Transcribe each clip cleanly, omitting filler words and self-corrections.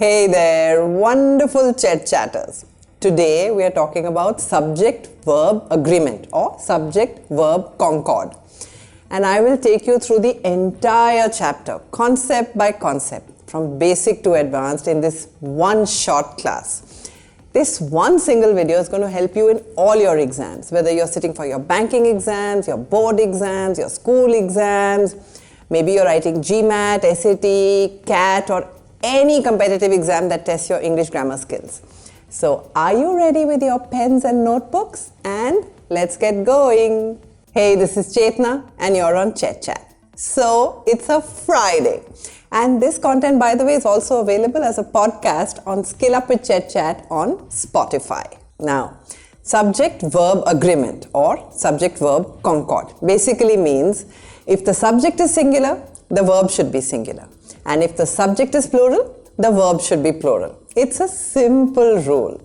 Hey there, wonderful ChetChatters. Today we are talking about Subject Verb Agreement or Subject Verb Concord. And I will take you through the entire chapter, concept by concept, from basic to advanced in this one short class. This one single video is going to help you in all your exams, whether you're sitting for your banking exams, your board exams, your school exams, maybe you're writing GMAT, SAT, CAT or any competitive exam that tests your English grammar skills. So are you ready with your pens and notebooks? And let's get going. Hey, this is Chetna and you're on ChetChat. So it's a Friday. And this content, by the way, is also available as a podcast on Skill Up with ChetChat on Spotify. Now, Subject Verb Agreement or Subject Verb Concord basically means if the subject is singular, the verb should be singular. And if the subject is plural, the verb should be plural. It's a simple rule.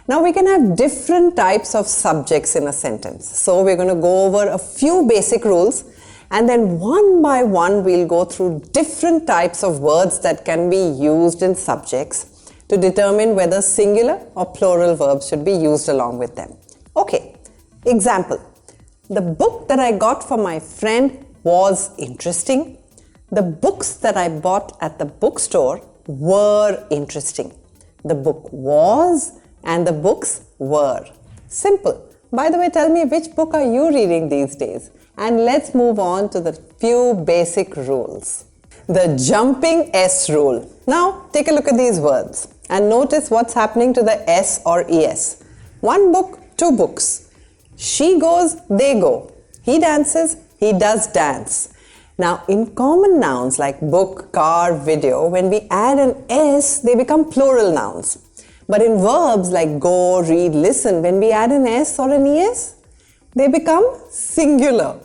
Now we can have different types of subjects in a sentence. So we're going to go over a few basic rules and then one by one we'll go through different types of words that can be used in subjects to determine whether singular or plural verbs should be used along with them. Okay, example. The book that I got for my friend was interesting. The books that I bought at the bookstore were interesting. The book was and the books were. Simple. By the way, tell me which book are you reading these days? And let's move on to the few basic rules. The jumping S rule. Now take a look at these words and notice what's happening to the S or ES. One book, two books. She goes, they go. He dances, he does dance. Now, in common nouns like book, car, video, when we add an S, they become plural nouns. But in verbs like go, read, listen, when we add an S or an ES, they become singular.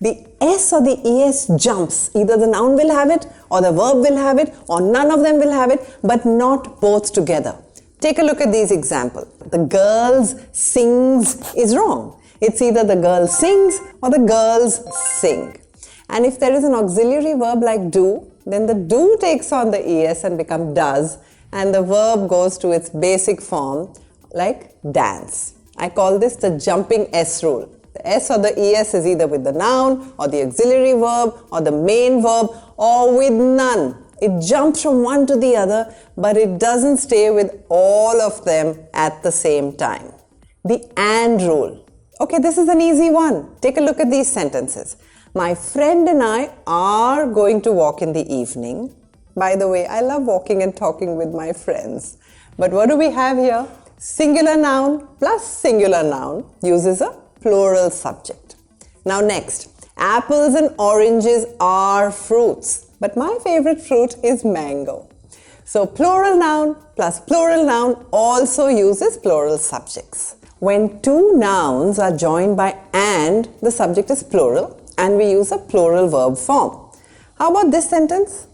The S or the ES jumps. Either the noun will have it, or the verb will have it, or none of them will have it, but not both together. Take a look at these examples. The girls sings is wrong. It's either the girl sings or the girls sing. And if there is an auxiliary verb like do, then the do takes on the ES and becomes does, and the verb goes to its basic form like dance. I call this the jumping S rule. The S or the ES is either with the noun or the auxiliary verb or the main verb or with none. It jumps from one to the other, but it doesn't stay with all of them at the same time. The and rule. Okay, this is an easy one. Take a look at these sentences. My friend and I are going to walk in the evening. By the way, I love walking and talking with my friends. But what do we have here? Singular noun plus singular noun uses a plural subject. Now next, apples and oranges are fruits. But my favorite fruit is mango. So plural noun plus plural noun also uses plural subjects. When two nouns are joined by and, the subject is plural. And we use a plural verb form. How about this sentence?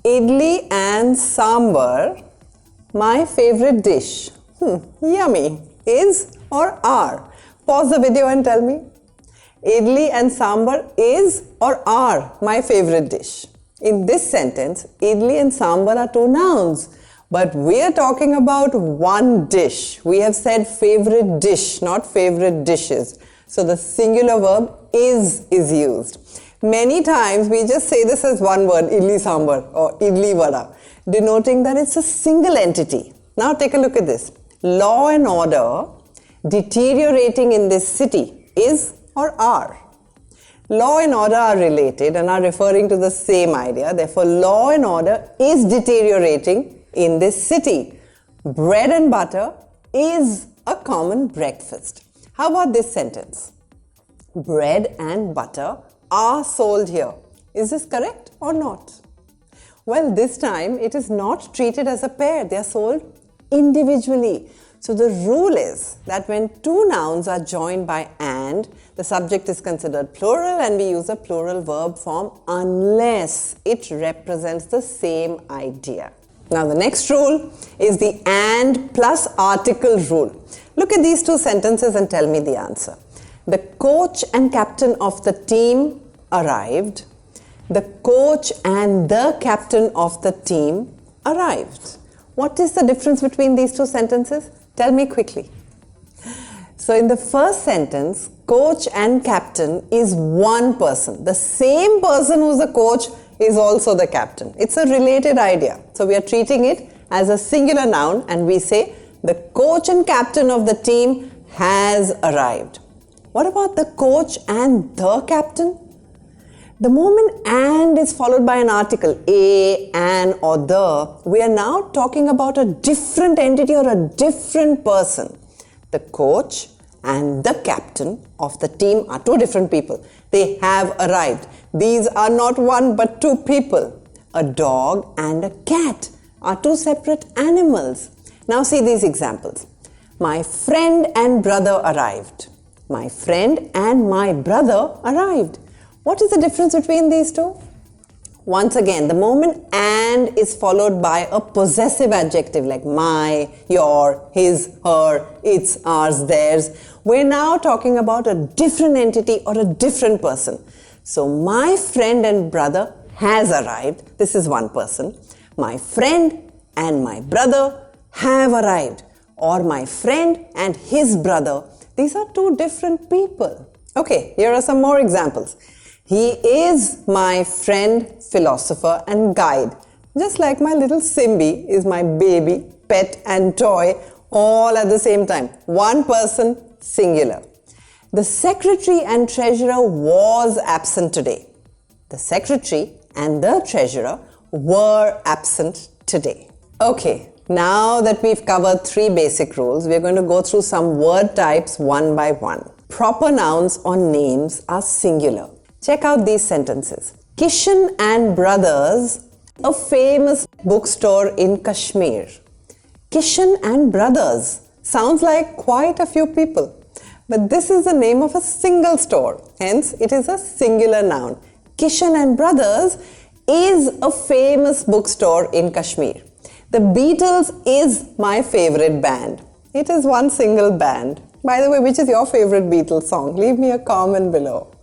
Idli and sambar, my favorite dish. Yummy. Is or are? Pause the video and tell me. Idli and sambar is or are my favorite dish. In this sentence, idli and sambar are two nouns. But we are talking about one dish. We have said favorite dish, not favorite dishes. So the singular verb is used. Many times we just say this as one word, idli sambar or idli vada, denoting that it's a single entity. Now take a look at this. Law and order deteriorating in this city is or are. Law and order are related and are referring to the same idea. Therefore, law and order is deteriorating in this city. Bread and butter is a common breakfast. How about this sentence? Bread and butter are sold here. Is this correct or not? Well, this time it is not treated as a pair. They are sold individually. So the rule is that when two nouns are joined by and, the subject is considered plural and we use a plural verb form unless it represents the same idea. Now the next rule is the and plus article rule. Look at these two sentences and tell me the answer. The coach and captain of the team arrived. The coach and the captain of the team arrived. What is the difference between these two sentences? Tell me quickly. So in the first sentence, coach and captain is one person. The same person who's the coach is also the captain. It's a related idea. So we are treating it as a singular noun and we say the coach and captain of the team has arrived. What about the coach and the captain? The moment and is followed by an article, a, an or the, we are now talking about a different entity or a different person. The coach and the captain of the team are two different people. They have arrived. These are not one but two people. A dog and a cat are two separate animals. Now see these examples. My friend and brother arrived. My friend and my brother arrived. What is the difference between these two? Once again, the moment and is followed by a possessive adjective like my, your, his, her, its, ours, theirs. We're now talking about a different entity or a different person. So my friend and brother has arrived. This is one person. My friend and my brother have arrived. Or my friend and his brother. These are two different people. Okay, here are some more examples. He is my friend, philosopher and guide. Just like my little Simbi is my baby, pet and toy, all at the same time. One person, singular. The secretary and treasurer was absent today. The secretary and the treasurer were absent today. Okay, now that we've covered three basic rules, we're going to go through some word types one by one. Proper nouns or names are singular. Check out these sentences. Kishan and Brothers, a famous bookstore in Kashmir. Kishan and Brothers sounds like quite a few people. But this is the name of a single store. Hence, it is a singular noun. Kishan and Brothers is a famous bookstore in Kashmir. The Beatles is my favorite band. It is one single band. By the way, which is your favorite Beatles song? Leave me a comment below.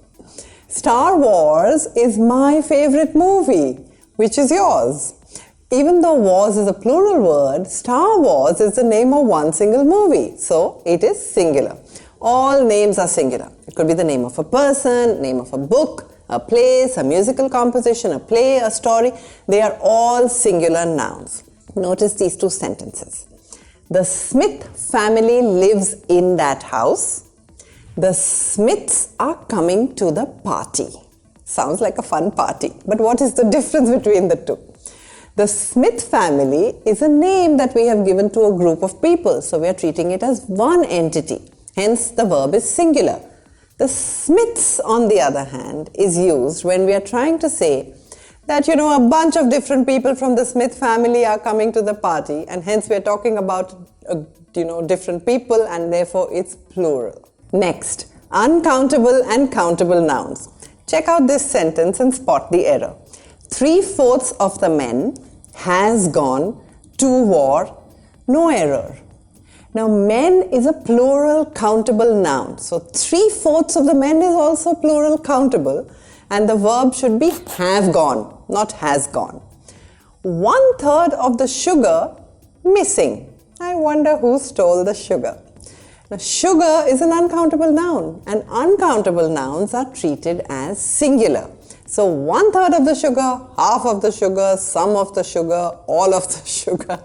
Star Wars is my favorite movie. Which is yours? Even though wars is a plural word, Star Wars is the name of one single movie. So, it is singular. All names are singular. It could be the name of a person, name of a book, a place, a musical composition, a play, a story. They are all singular nouns. Notice these two sentences. The Smith family lives in that house. The Smiths are coming to the party. Sounds like a fun party. But what is the difference between the two? The Smith family is a name that we have given to a group of people. So we are treating it as one entity. Hence the verb is singular. The Smiths, on the other hand, is used when we are trying to say that, a bunch of different people from the Smith family are coming to the party, and hence we are talking about, different people, and therefore it's plural. Next, uncountable and countable nouns. Check out this sentence and spot the error. 3/4 of the men has gone to war, no error. Now, men is a plural countable noun. So, 3/4 of the men is also plural countable, and the verb should be have gone, not has gone. 1/3 of the sugar missing. I wonder who stole the sugar. Now, sugar is an uncountable noun, and uncountable nouns are treated as singular. So, 1/3 of the sugar, half of the sugar, some of the sugar, all of the sugar,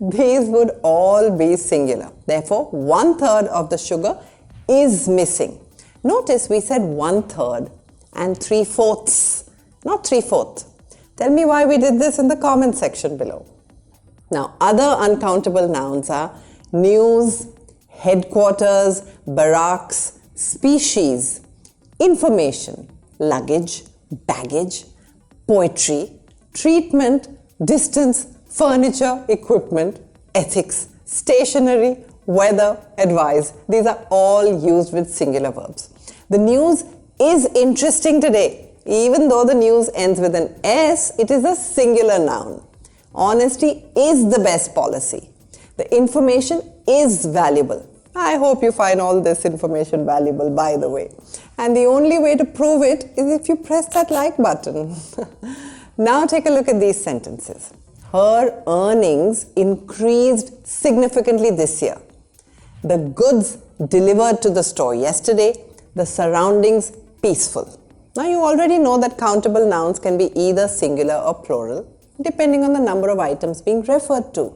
these would all be singular. Therefore, 1/3 of the sugar is missing. Notice we said 1/3 and 3/4, not 3/4. Tell me why we did this in the comment section below. Now, other uncountable nouns are news, headquarters, barracks, species, information, luggage, baggage, poetry, treatment, distance, furniture, equipment, ethics, stationery, weather, advice. These are all used with singular verbs. The news is interesting today. Even though the news ends with an S, it is a singular noun. Honesty is the best policy. The information is valuable. I hope you find all this information valuable, by the way. And the only way to prove it is if you press that like button. Now take a look at these sentences. Her earnings increased significantly this year. The goods delivered to the store yesterday. The surroundings peaceful. Now you already know that countable nouns can be either singular or plural, depending on the number of items being referred to.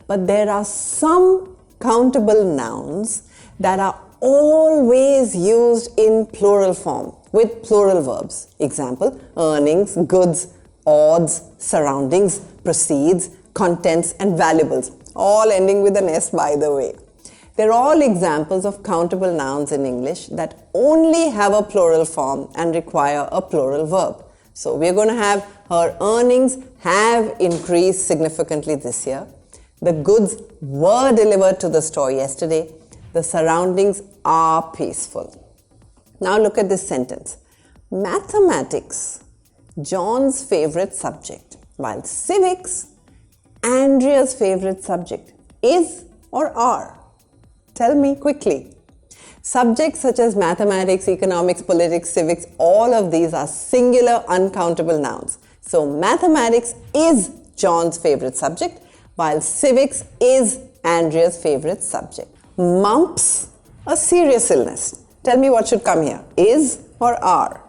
But there are some countable nouns that are always used in plural form with plural verbs. Example, earnings, goods, odds, surroundings, proceeds, contents and valuables, all ending with an S by the way. They're all examples of countable nouns in English that only have a plural form and require a plural verb. So we're going to have her earnings have increased significantly this year. The goods were delivered to the store yesterday. The surroundings are peaceful. Now look at this sentence. Mathematics, John's favorite subject, while civics, Andrea's favorite subject, is or are? Tell me quickly. Subjects such as mathematics, economics, politics, civics, all of these are singular uncountable nouns. So mathematics is John's favorite subject, while civics is Andrea's favorite subject. Mumps, a serious illness. Tell me what should come here, is or are?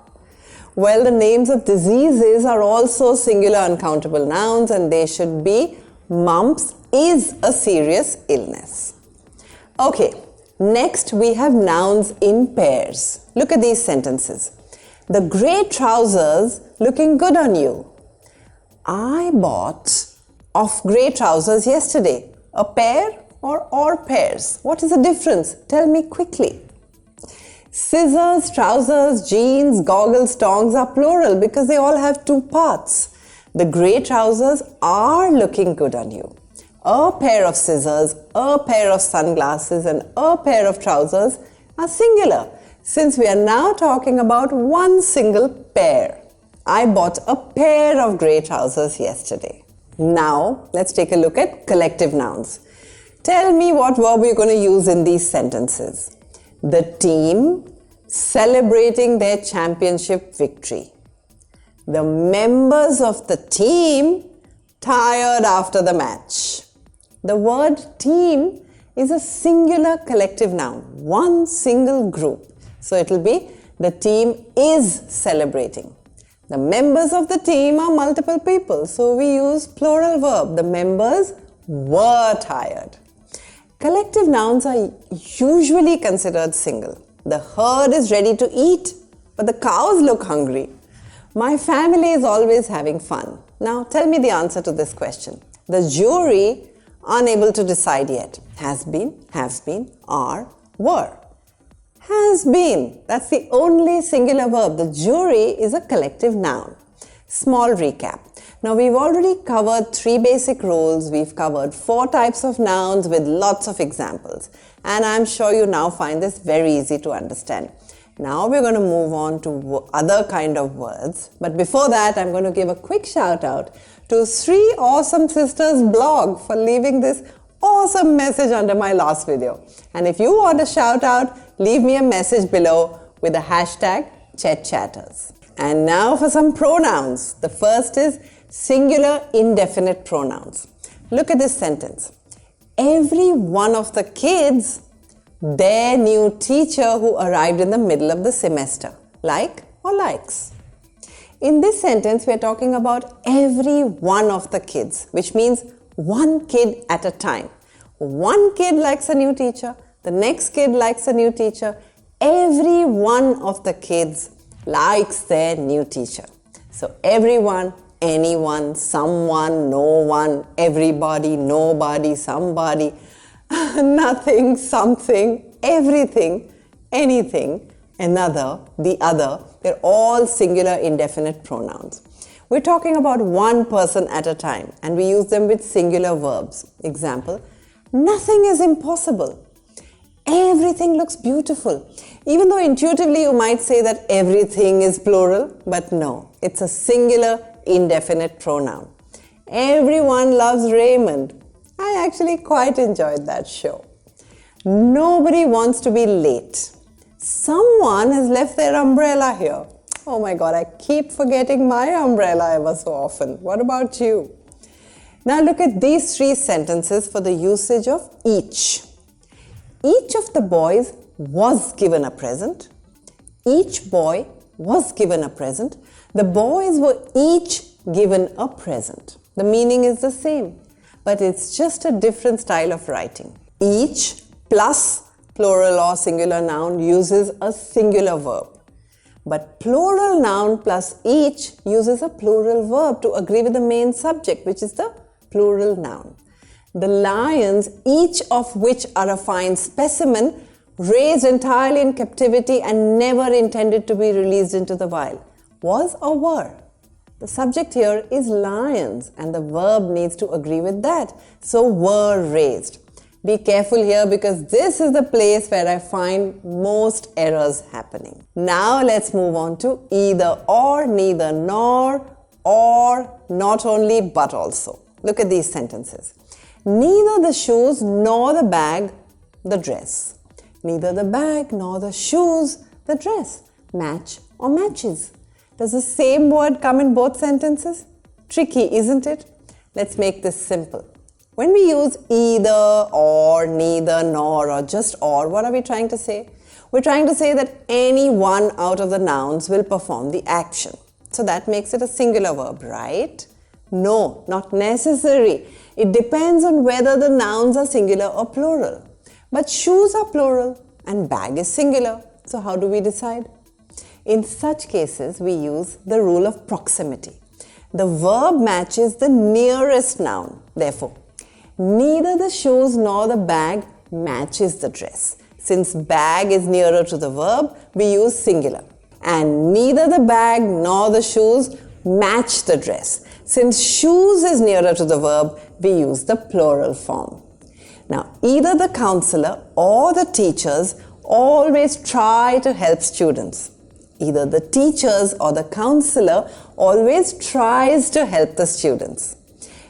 Well, the names of diseases are also singular uncountable nouns and they should be mumps is a serious illness. Okay, next we have nouns in pairs. Look at these sentences. The grey trousers looking good on you. I bought of grey trousers yesterday. A pair or pairs? What is the difference? Tell me quickly. Scissors, trousers, jeans, goggles, tongs are plural because they all have two parts. The grey trousers are looking good on you. A pair of scissors, a pair of sunglasses and a pair of trousers are singular since we are now talking about one single pair. I bought a pair of grey trousers yesterday. Now let's take a look at collective nouns. Tell me what verb you're going to use in these sentences. The team celebrating their championship victory. The members of the team tired after the match. The word team is a singular collective noun, one single group. So it will be the team is celebrating. The members of the team are multiple people. So we use plural verb. The members were tired. Collective nouns are usually considered single. The herd is ready to eat, but the cows look hungry. My family is always having fun. Now tell me the answer to this question. The jury unable to decide yet. Has been, are, were. Has been. That's the only singular verb. The jury is a collective noun. Small recap. Now we've already covered 3 basic rules. We've covered 4 types of nouns with lots of examples. And I'm sure you now find this very easy to understand. Now we're going to move on to other kind of words. But before that, I'm going to give a quick shout out to 3 Awesome Sisters blog for leaving this awesome message under my last video. And if you want a shout out, leave me a message below with the hashtag ChetChatters. And now for some pronouns. The first is singular indefinite pronouns. Look at this sentence. Every one of the kids, their new teacher who arrived in the middle of the semester. Like or likes. In this sentence, we are talking about every one of the kids, which means one kid at a time. One kid likes a new teacher, the next kid likes a new teacher. Every one of the kids likes their new teacher. So everyone, anyone, someone, no one, everybody, nobody, somebody, nothing, something, everything, anything, another, the other, they're all singular indefinite pronouns. We're talking about one person at a time and we use them with singular verbs. Example, nothing is impossible. Everything looks beautiful. Even though intuitively you might say that everything is plural, but no, it's a singular indefinite pronoun. Everyone loves Raymond. I actually quite enjoyed that show. Nobody wants to be late. Someone has left their umbrella here. Oh my God, I keep forgetting my umbrella ever so often. What about you? Now look at these three sentences for the usage of each. Each of the boys was given a present. Each boy was given a present. The boys were each given a present. The meaning is the same, but it's just a different style of writing. Each plus plural or singular noun uses a singular verb. But plural noun plus each uses a plural verb to agree with the main subject, which is the plural noun. The lions, each of which are a fine specimen, raised entirely in captivity and never intended to be released into the wild. Was or were? The subject here is lions and the verb needs to agree with that. So were raised. Be careful here because this is the place where I find most errors happening. Now let's move on to either or, neither nor, or not only but also. Look at these sentences. Neither the shoes nor the bag, the dress. Neither the bag nor the shoes, the dress. Match or matches. Does the same word come in both sentences? Tricky, isn't it? Let's make this simple. When we use either, or, neither, nor, or just or, what are we trying to say? We're trying to say that any one out of the nouns will perform the action. So that makes it a singular verb, right? No, not necessary. It depends on whether the nouns are singular or plural. But shoes are plural and bag is singular. So how do we decide? In such cases, we use the rule of proximity. The verb matches the nearest noun. Therefore, neither the shoes nor the bag matches the dress. Since bag is nearer to the verb, we use singular. And neither the bag nor the shoes match the dress. Since shoes is nearer to the verb, we use the plural form. Now, either the counselor or the teachers always try to help students. Either the teachers or the counselor always tries to help the students.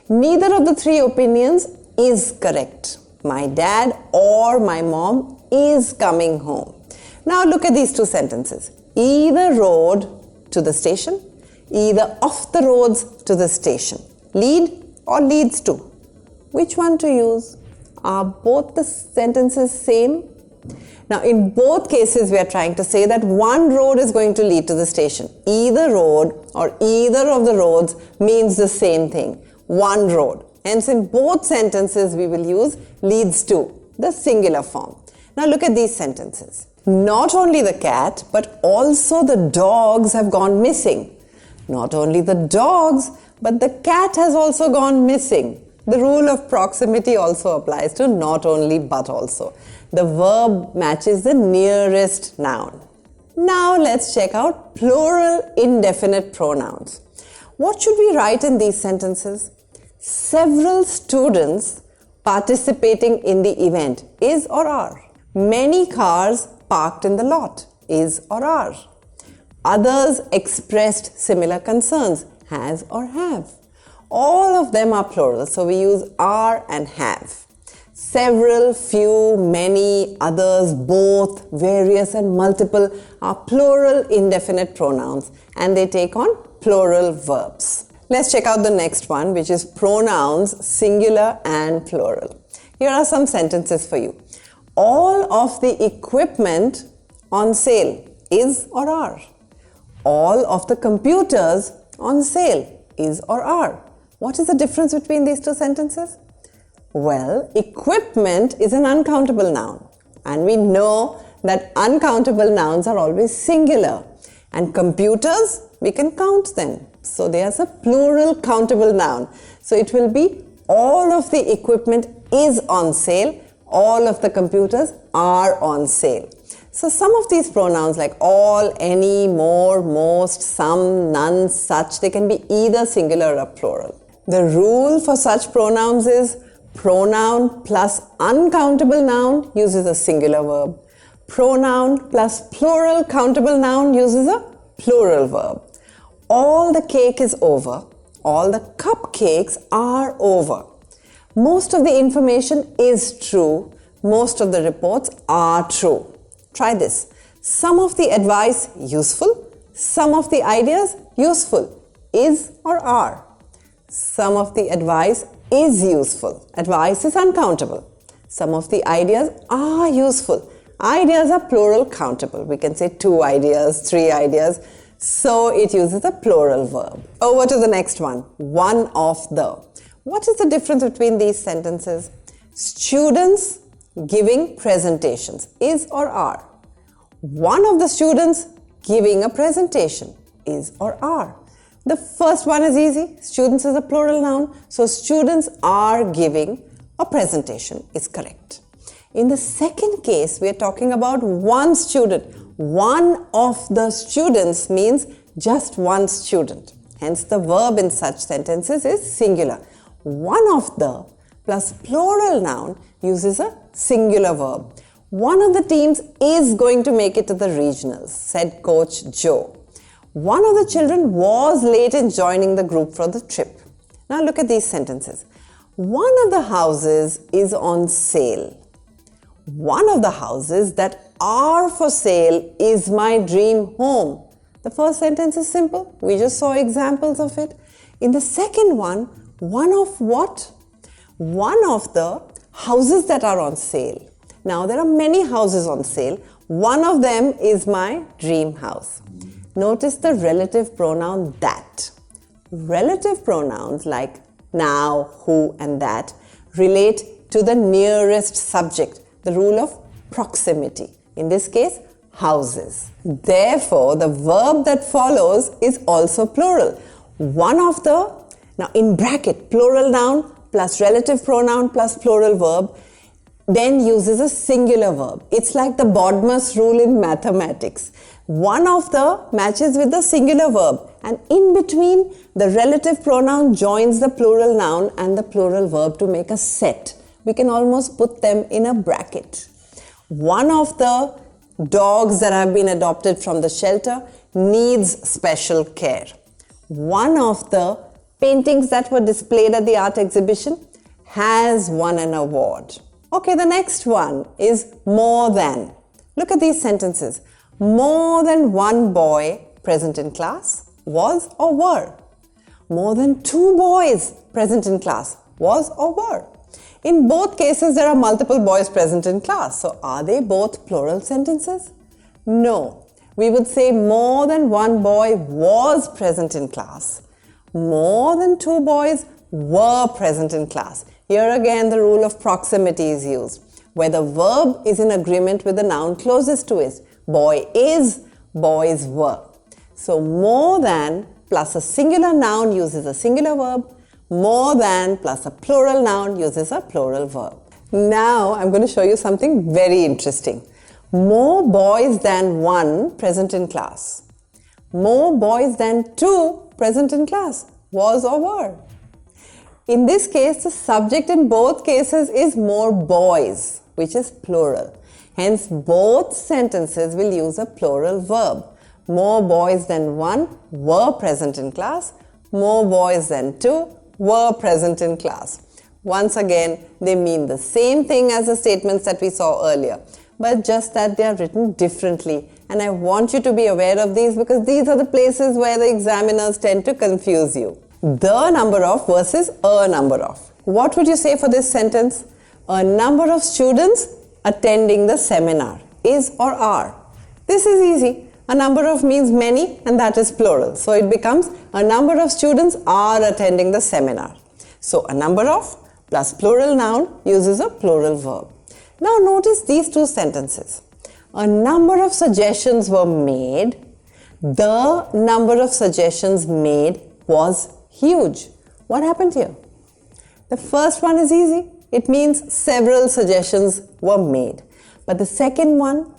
Neither of the three opinions is correct. My dad or my mom is coming home. Now look at these two sentences. Either rode to the station, either off the roads to the station. Lead or leads to. Which one to use? Are both the sentences same? Now in both cases we are trying to say that one road is going to lead to the station. Either road or either of the roads means the same thing. One road. Hence in both sentences we will use leads to, the singular form. Now look at these sentences. Not only the cat but also the dogs have gone missing. Not only the dogs but the cat has also gone missing. The rule of proximity also applies to not only but also. The verb matches the nearest noun. Now let's check out plural indefinite pronouns. What should we write in these sentences? Several students participating in the event, is or are. Many cars parked in the lot, is or are. Others expressed similar concerns, has or have. All of them are plural, so we use are and have. Several, few, many, others, both, various and multiple are plural indefinite pronouns and they take on plural verbs. Let's check out the next one, which is pronouns, singular and plural. Here are some sentences for you. All of the equipment on sale, is or are. All of the computers on sale, is or are. What is the difference between these two sentences? Well, equipment is an uncountable noun. And we know that uncountable nouns are always singular. And computers, we can count them. So there's a plural countable noun. So it will be all of the equipment is on sale. All of the computers are on sale. So some of these pronouns like all, any, more, most, some, none, such, they can be either singular or plural. The rule for such pronouns is pronoun plus uncountable noun uses a singular verb. Pronoun plus plural countable noun uses a plural verb. All the cake is over. All the cupcakes are over. Most of the information is true. Most of the reports are true. Try this. Some of the advice useful. Some of the ideas useful. Is or are. Some of the advice is useful. Advice is uncountable. Some of the ideas are useful. Ideas are plural countable. We can say 2 ideas, 3 ideas. So it uses a plural verb. Over to the next one. One of the. What is the difference between these sentences? Students giving presentations. Is or are. One of the students giving a presentation. Is or are. The first one is easy. Students is a plural noun. So students are giving a presentation is correct. In the second case, we are talking about one student. One of the students means just one student. Hence, the verb in such sentences is singular. One of the plus plural noun uses a singular verb. One of the teams is going to make it to the regionals, said Coach Joe. One of the children was late in joining the group for the trip. Now look at these sentences. One of the houses is on sale. One of the houses that are for sale is my dream home. The first sentence is simple. We just saw examples of it. In the second one of what? One of the houses that are on sale. Now there are many houses on sale. One of them is my dream house. Notice the relative pronoun that. Relative pronouns like now, who and that relate to the nearest subject, the rule of proximity. In this case, houses. Therefore, the verb that follows is also plural. One of the, now in bracket, plural noun plus relative pronoun plus plural verb then uses a singular verb. It's like the Bodmer's rule in mathematics. One of the matches with the singular verb, and in between the relative pronoun joins the plural noun and the plural verb to make a set. We can almost put them in a bracket. One of the dogs that have been adopted from the shelter needs special care. One of the paintings that were displayed at the art exhibition has won an award. Okay, the next one is more than. Look at these sentences. More than one boy present in class was or were. More than 2 boys present in class was or were. In both cases, there are multiple boys present in class. So are they both plural sentences? No. We would say more than one boy was present in class. More than 2 boys were present in class. Here again, the rule of proximity is used, where the verb is in agreement with the noun closest to it. Boy is, boys were. So more than plus a singular noun uses a singular verb. More than plus a plural noun uses a plural verb. Now I'm going to show you something very interesting. More boys than 1 present in class. More boys than 2 present in class. Was or were. In this case, the subject in both cases is more boys, which is plural. Hence, both sentences will use a plural verb. More boys than 1 were present in class. More boys than 2 were present in class. Once again, they mean the same thing as the statements that we saw earlier, but just that they are written differently. And I want you to be aware of these because these are the places where the examiners tend to confuse you. The number of versus a number of. What would you say for this sentence? A number of students attending the seminar. Is or are. This is easy. A number of means many and that is plural. So it becomes a number of students are attending the seminar. So a number of plus plural noun uses a plural verb. Now notice these 2 sentences. A number of suggestions were made. The number of suggestions made was huge. What happened here? The first one is easy. It means several suggestions were made. But the second one,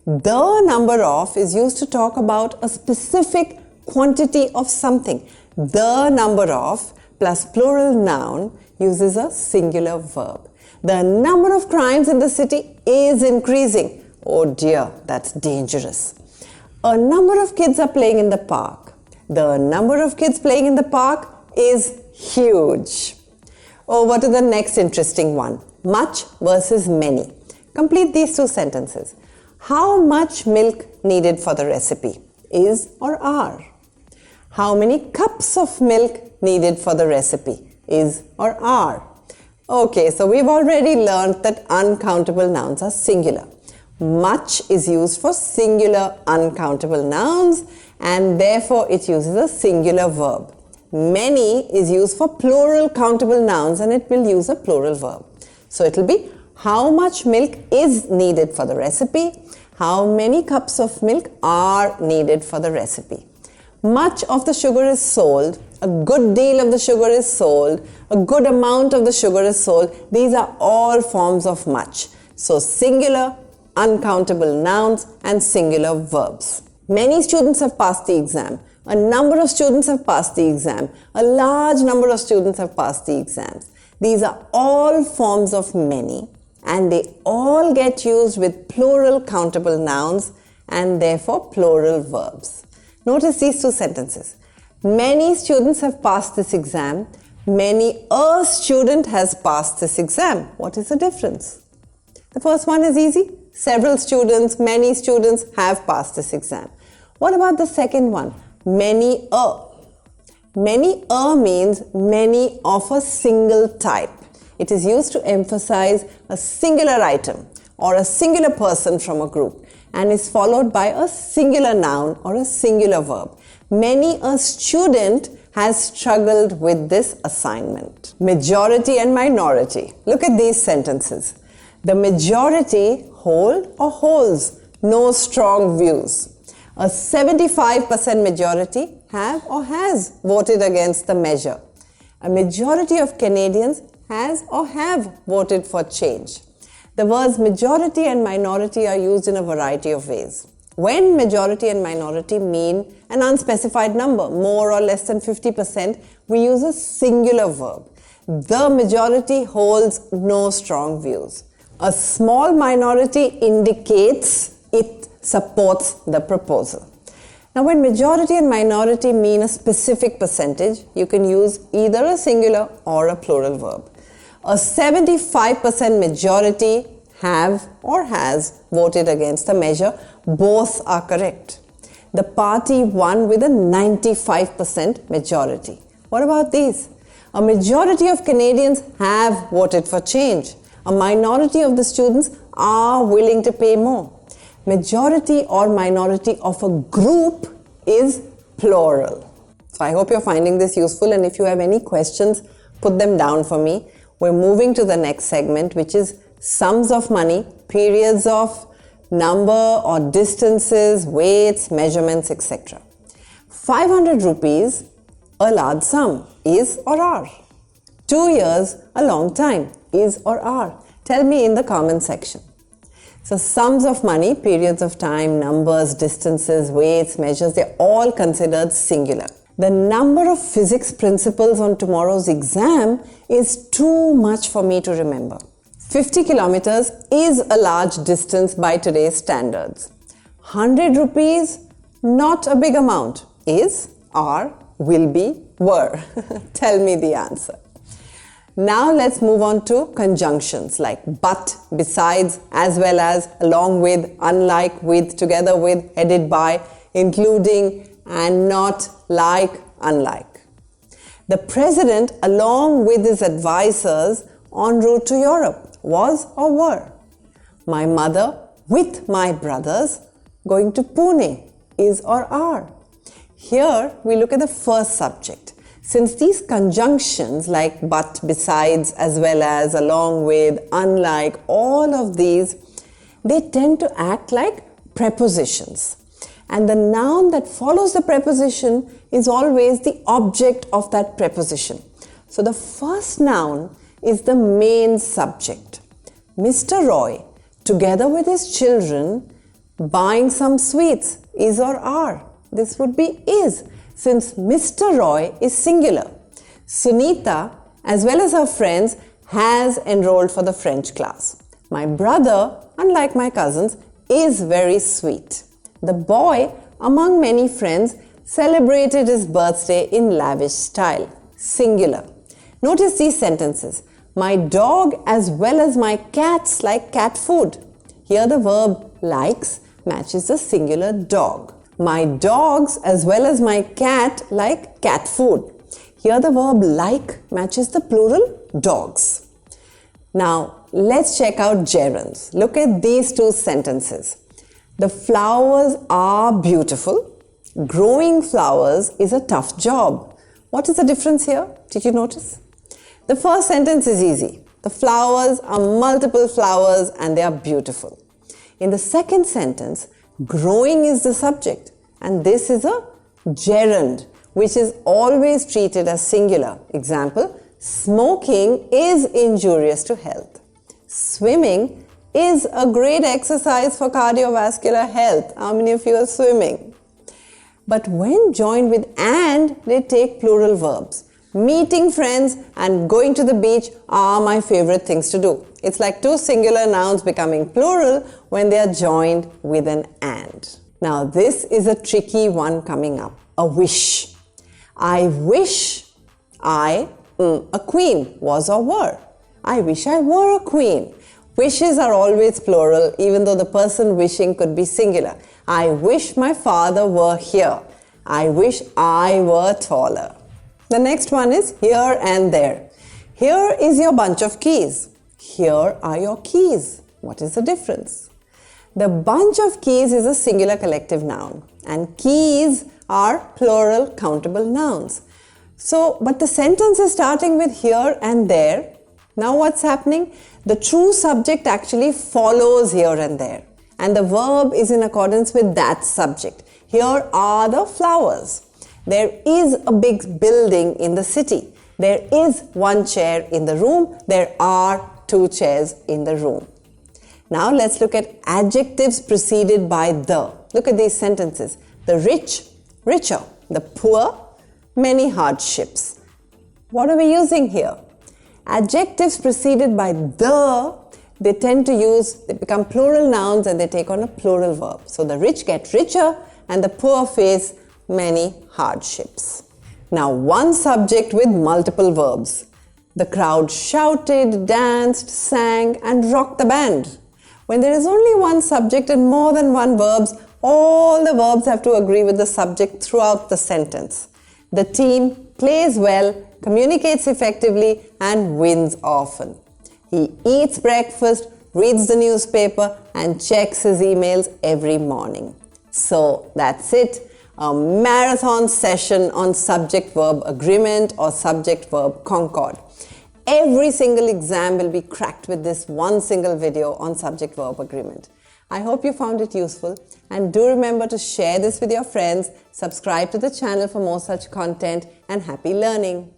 the number of is used to talk about a specific quantity of something. The number of plus plural noun uses a singular verb. The number of crimes in the city is increasing. Oh dear, that's dangerous. A number of kids are playing in the park. The number of kids playing in the park is huge. Over to the next interesting one. Much versus many. Complete these 2 sentences. How much milk needed for the recipe? Is or are. How many cups of milk needed for the recipe? is or are. Okay, so we've already learned that uncountable nouns are singular. Much is used for singular uncountable nouns and therefore it uses a singular verb. Many is used for plural countable nouns and it will use a plural verb. So it will be how much milk is needed for the recipe, how many cups of milk are needed for the recipe. Much of the sugar is sold, a good deal of the sugar is sold, a good amount of the sugar is sold. These are all forms of much. So singular, uncountable nouns and singular verbs. Many students have passed the exam. A number of students have passed the exam. A large number of students have passed the exams. These are all forms of many and they all get used with plural countable nouns and therefore plural verbs. Notice these two sentences. Many students have passed this exam. Many a student has passed this exam. What is the difference? The first one is easy. Several students, many students have passed this exam. What about the second one? Many a. Many a means many of a single type. It is used to emphasize a singular item or a singular person from a group and is followed by a singular noun or a singular verb. Many a student has struggled with this assignment. Majority and minority. Look at these sentences. The majority hold or holds no strong views. A 75% majority have or has voted against the measure. A majority of Canadians has or have voted for change. The words majority and minority are used in a variety of ways. When majority and minority mean an unspecified number, more or less than 50%, we use a singular verb. The majority holds no strong views. A small minority indicates it supports the proposal. Now, when majority and minority mean a specific percentage, you can use either a singular or a plural verb. A 75% majority have or has voted against the measure. Both are correct. The party won with a 95% majority. What about these? A majority of Canadians have voted for change. A minority of the students are willing to pay more. Majority or minority of a group is plural. So I hope you're finding this useful, and if you have any questions, put them down for me. We're moving to the next segment, which is sums of money, periods of number or distances, weights, measurements, etc. 500 rupees, a large sum, is or are. 2 years, a long time, is or are. Tell me in the comment section. So sums of money, periods of time, numbers, distances, weights, measures, they're all considered singular. The number of physics principles on tomorrow's exam is too much for me to remember. 50 kilometers is a large distance by today's standards. 100 rupees, not a big amount, is, are, will be, were. Tell me the answer. Now let's move on to conjunctions like but, besides, as well as, along with, unlike, with, together with, headed by, including, and not, like, unlike. The president, along with his advisors, en route to Europe, was or were. My mother, with my brothers, going to Pune, is or are. Here we look at the first subject. Since these conjunctions like but, besides, as well as, along with, unlike, all of these, they tend to act like prepositions. And the noun that follows the preposition is always the object of that preposition. So the first noun is the main subject. Mr. Roy, together with his children, buying some sweets, is or are. This would be is, since Mr. Roy is singular. Sunita, as well as her friends, has enrolled for the French class. My brother, unlike my cousins, is very sweet. The boy, among many friends, celebrated his birthday in lavish style. Singular. Notice these sentences. My dog as well as my cats like cat food. Here the verb likes matches the singular dog. My dogs as well as my cat like cat food. Here the verb like matches the plural dogs. Now let's check out gerunds. Look at these two sentences. The flowers are beautiful. Growing flowers is a tough job. What is the difference here? Did you notice? The first sentence is easy. The flowers are multiple flowers and they are beautiful. In the second sentence, growing is the subject and this is a gerund which is always treated as singular. Example, smoking is injurious to health. Swimming is a great exercise for cardiovascular health. How many of you are swimming? But when joined with and, they take plural verbs. Meeting friends and going to the beach are my favorite things to do. It's like two singular nouns becoming plural when they are joined with an and. Now this is a tricky one coming up. A wish. I wish I a queen was or were. I wish I were a queen. Wishes are always plural even though the person wishing could be singular. I wish my father were here. I wish I were taller. The next one is here and there. Here is your bunch of keys. Here are your keys. What is the difference? The bunch of keys is a singular collective noun and keys are plural countable nouns. But the sentence is starting with here and there. Now what's happening? The true subject actually follows here and there and the verb is in accordance with that subject. Here are the flowers. There is a big building in the city. There is one chair in the room. There are two chairs in the room. Now let's look at adjectives preceded by the. Look at these sentences. The rich, richer. The poor, many hardships. What are we using here? Adjectives preceded by the, they become plural nouns and they take on a plural verb. So the rich get richer and the poor face many hardships. Now one subject with multiple verbs. The crowd shouted, danced, sang and rocked the band. When there is only one subject and more than one verbs, all the verbs have to agree with the subject throughout the sentence. The team plays well, communicates effectively and wins often. He eats breakfast, reads the newspaper and checks his emails every morning. So that's it. A marathon session on Subject Verb Agreement or Subject Verb Concord. Every single exam will be cracked with this one single video on Subject Verb Agreement. I hope you found it useful and do remember to share this with your friends, subscribe to the channel for more such content and happy learning.